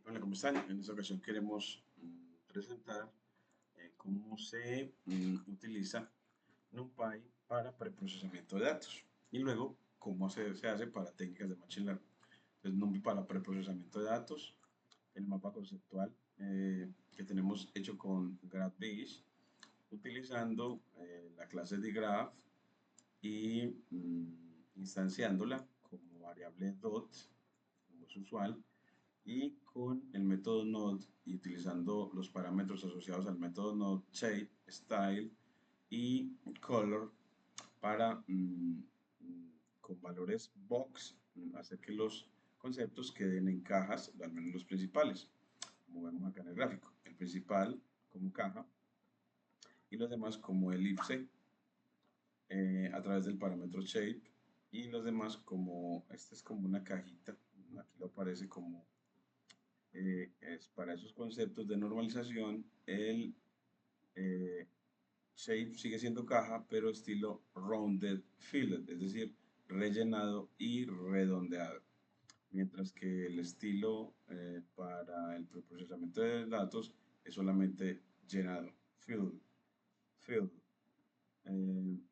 Hola, ¿cómo están? En esta ocasión queremos presentar cómo se utiliza NumPy para preprocesamiento de datos y luego cómo se hace para técnicas de Machine Learning. Entonces, NumPy para preprocesamiento de datos, el mapa conceptual que tenemos hecho con GraphBase, utilizando la clase de Graph y instanciándola como variable dot, como es usual, y con el método node y utilizando los parámetros asociados al método node shape, style y color para con valores box hacer que los conceptos queden en cajas, al menos los principales, como vemos acá en el gráfico. El principal como caja y los demás como elipse a través del parámetro shape y los demás como, este es como una cajita, aquí lo aparece como es para esos conceptos de normalización, el shape sigue siendo caja, pero estilo rounded filled, es decir, rellenado y redondeado. Mientras que el estilo para el preprocesamiento de datos es solamente llenado, filled. En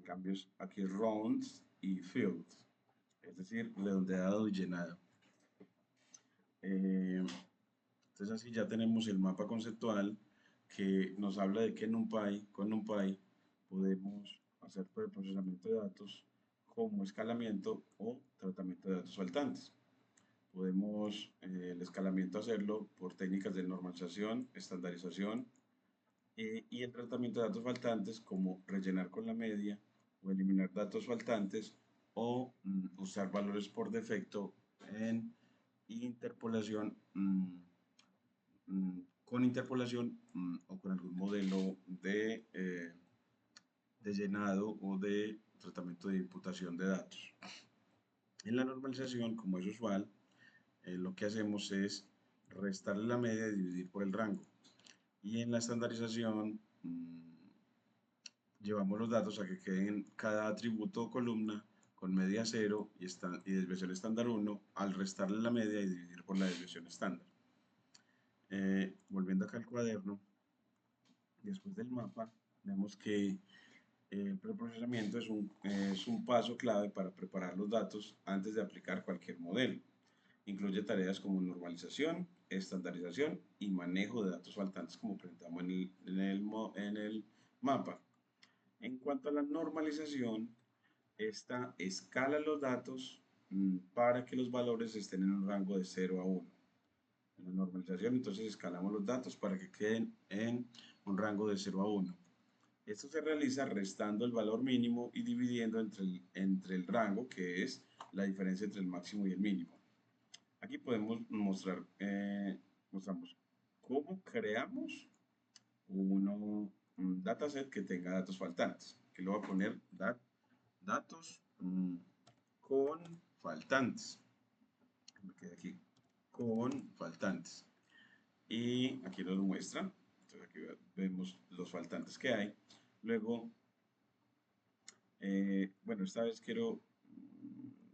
cambio, aquí es round y filled, es decir, redondeado y llenado. Entonces así ya tenemos el mapa conceptual que nos habla de que con NumPy podemos hacer preprocesamiento de datos como escalamiento o tratamiento de datos faltantes. Podemos el escalamiento hacerlo por técnicas de normalización, estandarización y el tratamiento de datos faltantes como rellenar con la media o eliminar datos faltantes o usar valores por defecto en interpolación con interpolación o con algún modelo de llenado o de tratamiento de imputación de datos. En la normalización, como es usual, lo que hacemos es restarle la media y dividir por el rango. Y en la estandarización llevamos los datos a que queden cada atributo o columna con media 0 y desviación estándar 1 al restarle la media y dividir por la desviación estándar. Volviendo acá al cuaderno, después del mapa, vemos que el preprocesamiento es un paso clave para preparar los datos antes de aplicar cualquier modelo. Incluye tareas como normalización, estandarización y manejo de datos faltantes como presentamos en el mapa. En cuanto a la normalización, esta escala los datos para que los valores estén en un rango de 0 a 1. En la normalización, entonces escalamos los datos para que queden en un rango de 0 a 1. Esto se realiza restando el valor mínimo y dividiendo entre el rango, que es la diferencia entre el máximo y el mínimo. Aquí podemos mostramos cómo creamos un dataset que tenga datos faltantes. Aquí lo voy a poner datos con faltantes. Me quedé aquí con faltantes. Y aquí nos lo muestra. Entonces aquí vemos los faltantes que hay. Luego, bueno, esta vez quiero,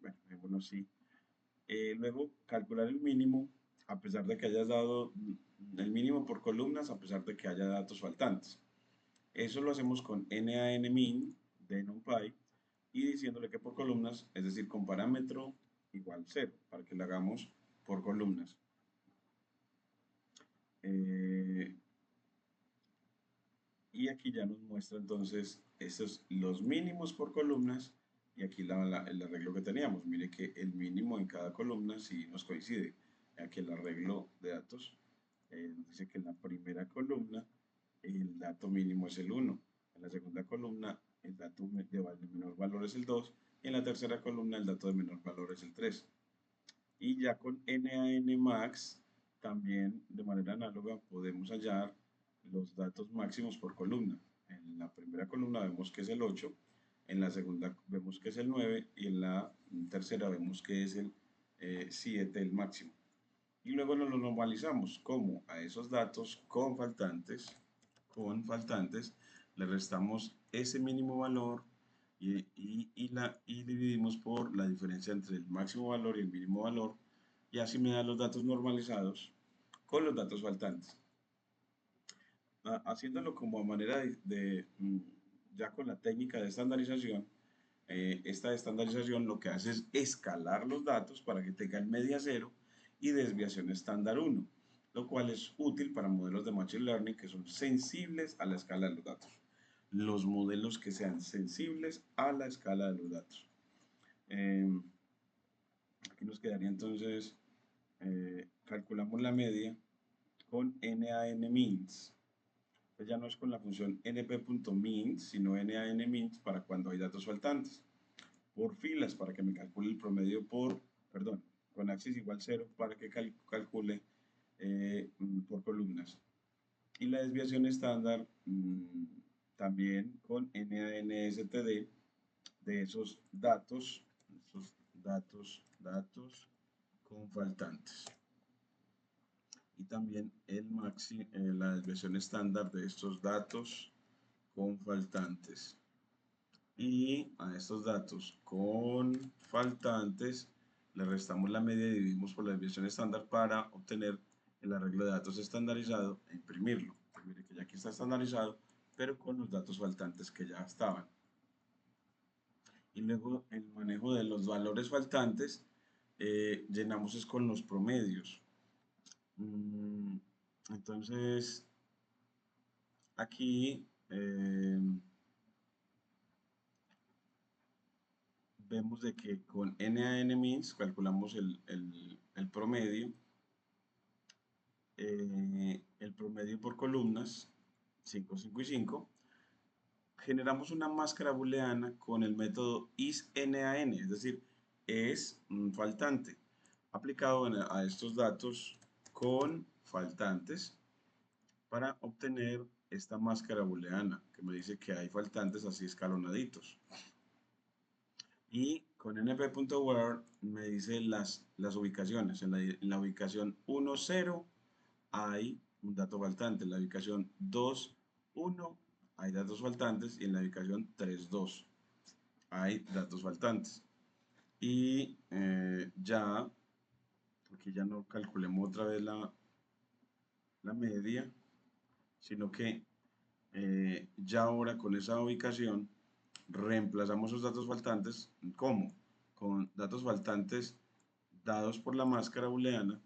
bueno, dejémoslo así. Luego, calcular el mínimo, a pesar de que hayas dado el mínimo por columnas, a pesar de que haya datos faltantes. Eso lo hacemos con NaNmin de NumPy y diciéndole que por columnas, es decir, con parámetro igual 0, para que lo hagamos por columnas. Y aquí ya nos muestra entonces estos los mínimos por columnas y aquí el arreglo que teníamos. Mire que el mínimo en cada columna sí nos coincide. Aquí el arreglo de datos dice que en la primera columna el dato mínimo es el 1, en la segunda columna el dato de menor valor es el 2 y en la tercera columna el dato de menor valor es el 3. Y ya con NaNmax también de manera análoga podemos hallar los datos máximos por columna. En la primera columna vemos que es el 8, en la segunda vemos que es el 9 y en la tercera vemos que es el 7 el máximo. Y luego nos lo normalizamos como a esos datos con faltantes le restamos ese mínimo valor y dividimos por la diferencia entre el máximo valor y el mínimo valor y así me da los datos normalizados con los datos faltantes. Haciéndolo como a manera ya con la técnica de estandarización, esta estandarización lo que hace es escalar los datos para que tengan media cero y desviación estándar uno, lo cual es útil para modelos de Machine Learning que son sensibles a la escala de los datos. Los modelos que sean sensibles a la escala de los datos. Aquí nos quedaría entonces, calculamos la media con NaN-means. Pues ya no es con la función np.means, sino NaN-means para cuando hay datos faltantes. Por filas para que me calcule el promedio perdón, con axis igual 0 para que calcule por columnas. Y la desviación estándar también con NaN-STD de esos datos con faltantes. Y también la desviación estándar de estos datos con faltantes. Y a estos datos con faltantes le restamos la media y dividimos por la desviación estándar para obtener el arreglo de datos estandarizado e imprimirlo. Pues mire que ya aquí está estandarizado, pero con los datos faltantes que ya estaban. Y luego el manejo de los valores faltantes, llenamos es con los promedios. Entonces, aquí vemos de que con NaN-means calculamos el promedio, el promedio por columnas, 5, 5 y 5. Generamos una máscara booleana con el método isNaN, es decir, es faltante, aplicado a estos datos con faltantes para obtener esta máscara booleana que me dice que hay faltantes así escalonaditos. Y con np.where me dice las ubicaciones. En la ubicación 1, 0 hay un dato faltante. En la ubicación 2, 1 hay datos faltantes. Y en la ubicación 3, 2 hay datos faltantes. Y ya, aquí ya no calculemos otra vez la media, sino que ya ahora con esa ubicación reemplazamos los datos faltantes. ¿Cómo? Con datos faltantes dados por la máscara booleana,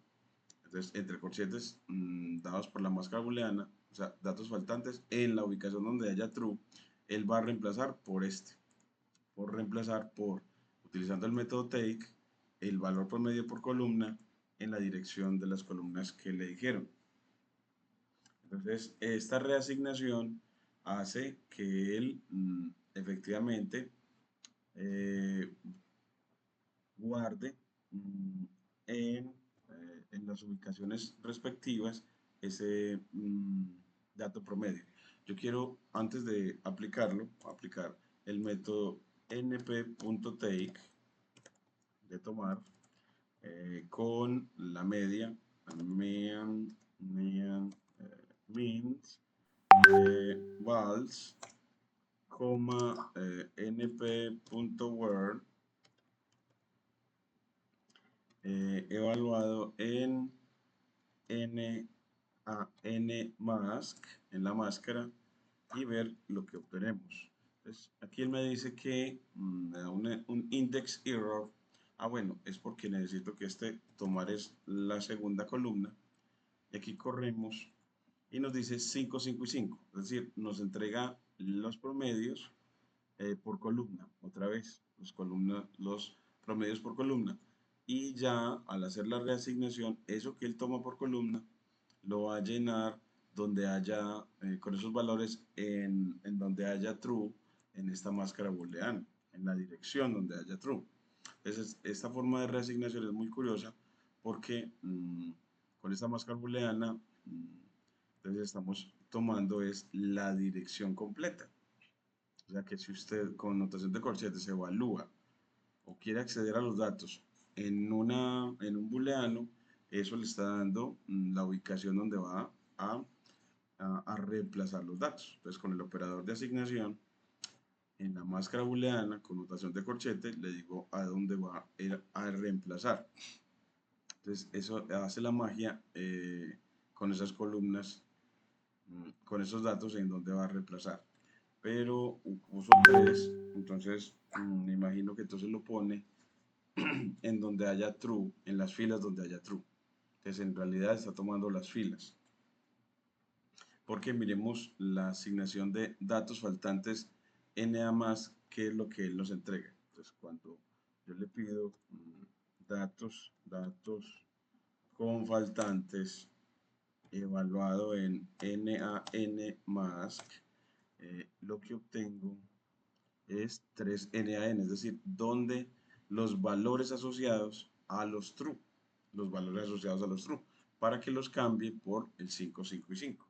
entonces entre corchetes dados por la máscara booleana, o sea, datos faltantes en la ubicación donde haya true, él va a reemplazar utilizando el método take, el valor promedio por columna en la dirección de las columnas que le dijeron. Entonces, esta reasignación hace que él efectivamente guarde en las ubicaciones respectivas ese dato promedio. Yo quiero, antes de aplicarlo, aplicar el método np.take de tomar con la media, means, vals, np.where evaluado en NaNmask, en la máscara, y ver lo que obtenemos. Entonces, aquí él me dice que me da un index error. Bueno, es porque necesito que tomar es la segunda columna. Y aquí corremos y nos dice 5, 5 y 5. Es decir, nos entrega los promedios por columna, otra vez, los promedios por columna. Y ya al hacer la reasignación, eso que él toma por columna, lo va a llenar donde haya, con esos valores en donde haya true, en esta máscara booleana, en la dirección donde haya true. Entonces, esta forma de reasignación es muy curiosa porque con esta máscara booleana, entonces estamos tomando es la dirección completa. O sea que si usted con notación de corchetes evalúa o quiere acceder a los datos en un booleano, eso le está dando la ubicación donde va a reemplazar los datos. Entonces con el operador de asignación, en la máscara booleana con notación de corchete, le digo a dónde va a reemplazar. Entonces, eso hace la magia con esas columnas, con esos datos en donde va a reemplazar. Pero uso 3, entonces me imagino que entonces lo pone en donde haya true, en las filas donde haya true. Entonces, en realidad está tomando las filas. Porque miremos la asignación de datos faltantes NA más, que es lo que él nos entrega. Entonces, cuando yo le pido datos con faltantes evaluado en NaN mask, lo que obtengo es 3 NaN, es decir, donde los valores asociados a los true, para que los cambie por el 5, 5 y 5.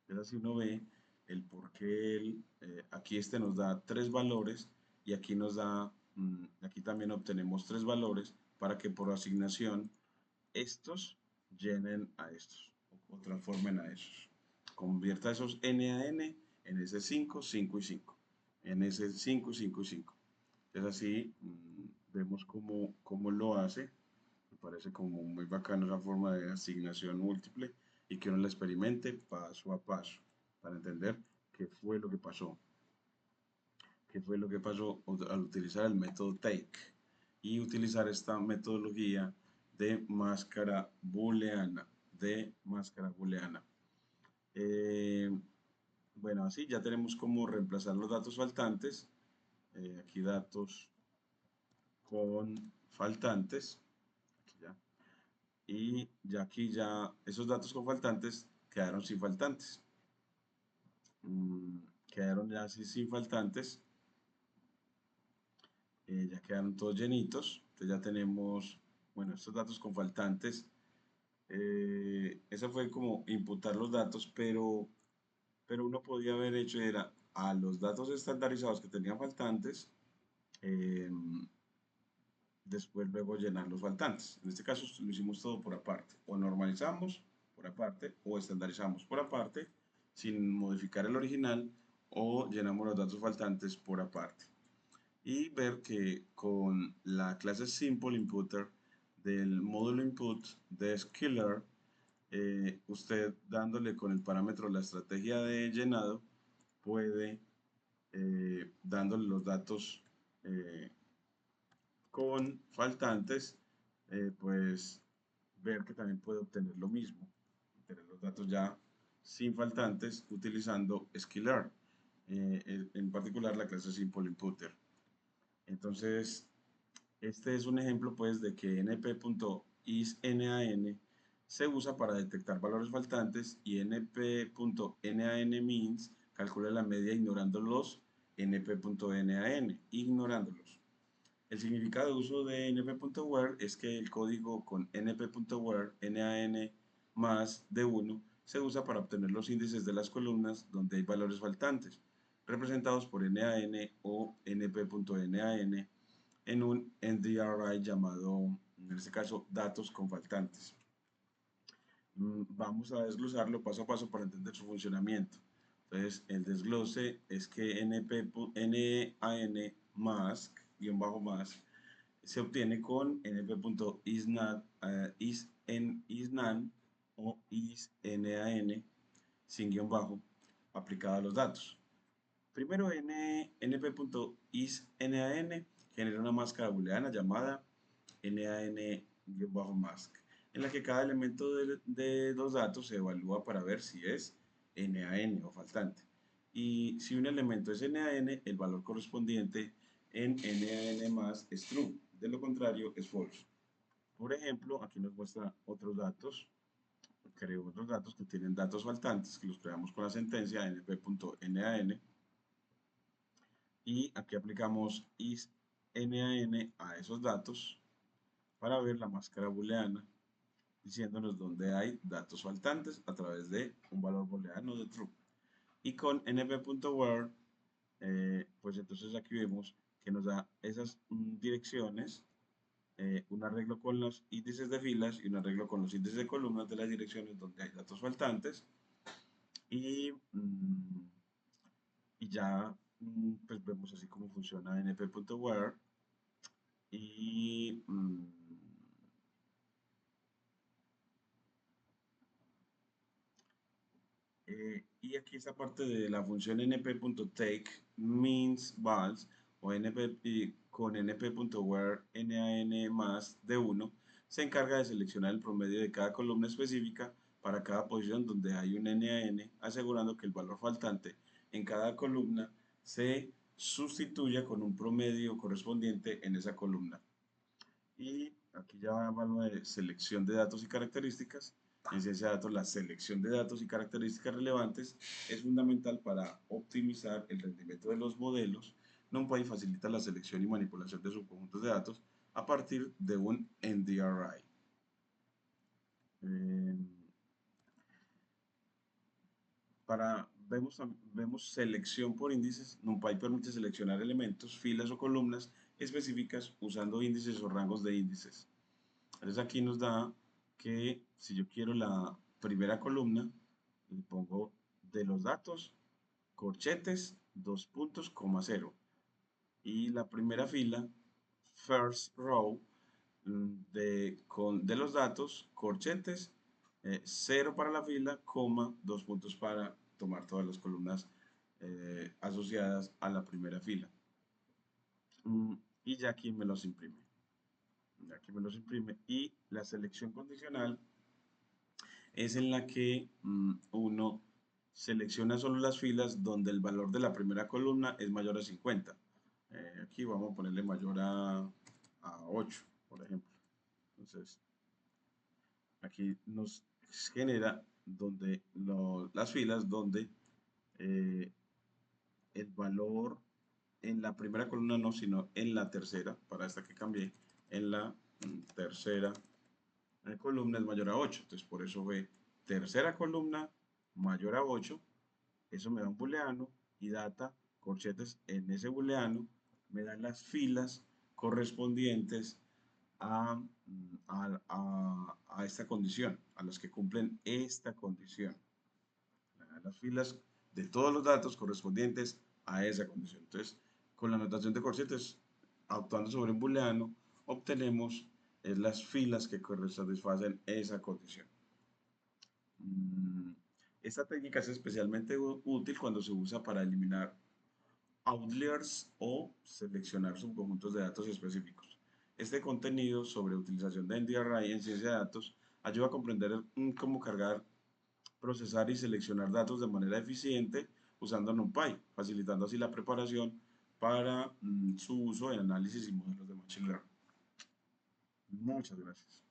Entonces así uno ve el por qué aquí este nos da 3 valores y aquí nos da, aquí también obtenemos 3 valores para que por asignación estos llenen a estos o transformen a esos. Convierta esos N a N en ese 5, 5 y 5. En ese 5, 5 y 5. Entonces así vemos cómo lo hace. Me parece como muy bacana esa forma de asignación múltiple y que uno la experimente paso a paso para entender qué fue lo que pasó. Qué fue lo que pasó al utilizar el método take y utilizar esta metodología de máscara booleana. Eh, bueno, así ya tenemos cómo reemplazar los datos faltantes. Aquí datos con faltantes. Aquí ya. Y ya aquí ya esos datos con faltantes quedaron sin faltantes. Quedaron ya así sin faltantes. Ya quedaron todos llenitos. Entonces ya tenemos, bueno, estos datos con faltantes. Eso fue como imputar los datos, pero uno podía haber hecho era a los datos estandarizados que tenían faltantes, eh, después luego llenar los faltantes. En este caso lo hicimos todo por aparte. O normalizamos por aparte o estandarizamos por aparte sin modificar el original o llenamos los datos faltantes por aparte. Y ver que con la clase Simple Inputter del módulo input de Skiller, usted dándole con el parámetro la estrategia de llenado, puede, dándole los datos con faltantes, pues ver que también puede obtener lo mismo, obtener los datos ya sin faltantes utilizando Skiller, en particular la clase Simple Inputter. Entonces, este es un ejemplo pues de que np.isNaN se usa para detectar valores faltantes y np.nanmeans calcula la media ignorando los np.nan, ignorándolos. El significado de uso de np.where es que el código con np.where nan más de 1 se usa para obtener los índices de las columnas donde hay valores faltantes, representados por nan o np.nan en un NDRI llamado, en este caso, datos con faltantes. Vamos a desglosarlo paso a paso para entender su funcionamiento. Entonces, el desglose es que NAN mask, guión bajo mask, se obtiene con np.isnan o isnan sin guión bajo aplicado a los datos. Primero, np.isNaN genera una máscara booleana llamada nan-mask, en la que cada elemento de los datos se evalúa para ver si es NaN o faltante. Y si un elemento es NaN, el valor correspondiente en NaN más es true, de lo contrario es false. Por ejemplo, aquí nos muestra otros datos. Creo otros datos que tienen datos faltantes, que los creamos con la sentencia np.nan. Y aquí aplicamos isNaN a esos datos para ver la máscara booleana, diciéndonos dónde hay datos faltantes a través de un valor booleano de true. Y con np.where, pues entonces aquí vemos que nos da esas direcciones, un arreglo con los índices de filas y un arreglo con los índices de columnas de las direcciones donde hay datos faltantes. Y ya pues vemos así cómo funciona np.where. Y Y aquí esta parte de la función np.take means vals o np, y con np.where nan más de 1 se encarga de seleccionar el promedio de cada columna específica para cada posición donde hay un nan, asegurando que el valor faltante en cada columna se sustituya con un promedio correspondiente en esa columna. Y aquí ya va lo de selección de datos y características. En ciencia de datos, la selección de datos y características relevantes es fundamental para optimizar el rendimiento de los modelos. NumPy facilita la selección y manipulación de subconjuntos de datos a partir de un NDRI. Eh, vemos selección por índices. NumPy permite seleccionar elementos, filas o columnas específicas usando índices o rangos de índices. Entonces aquí nos da que si yo quiero la primera columna, le pongo de los datos, corchetes, 2 puntos, coma 0. Y la primera fila, first row, de los datos, corchetes, 0 para la fila, coma, 2 puntos para tomar todas las columnas asociadas a la primera fila. Y ya aquí me los imprime. Aquí me los imprime. Y la selección condicional es en la que uno selecciona solo las filas donde el valor de la primera columna es mayor a 50. Aquí vamos a ponerle mayor a 8, por ejemplo. Entonces, aquí nos genera donde las filas donde eh, el valor en la primera columna no, sino en la tercera, para esta que cambié, en la tercera columna es mayor a 8. Entonces, por eso ve tercera columna mayor a 8. Eso me da un booleano y data corchetes en ese booleano me dan las filas correspondientes a esta condición, a las que cumplen esta condición. Las filas de todos los datos correspondientes a esa condición. Entonces, con la notación de corchetes, actuando sobre un booleano, obtenemos las filas que satisfacen esa condición. Esta técnica es especialmente útil cuando se usa para eliminar outliers o seleccionar subconjuntos de datos específicos. Este contenido sobre utilización de NDRI en ciencia de datos ayuda a comprender cómo cargar, procesar y seleccionar datos de manera eficiente usando NumPy, facilitando así la preparación para su uso en análisis y modelos de Machine Learning. Muchas gracias.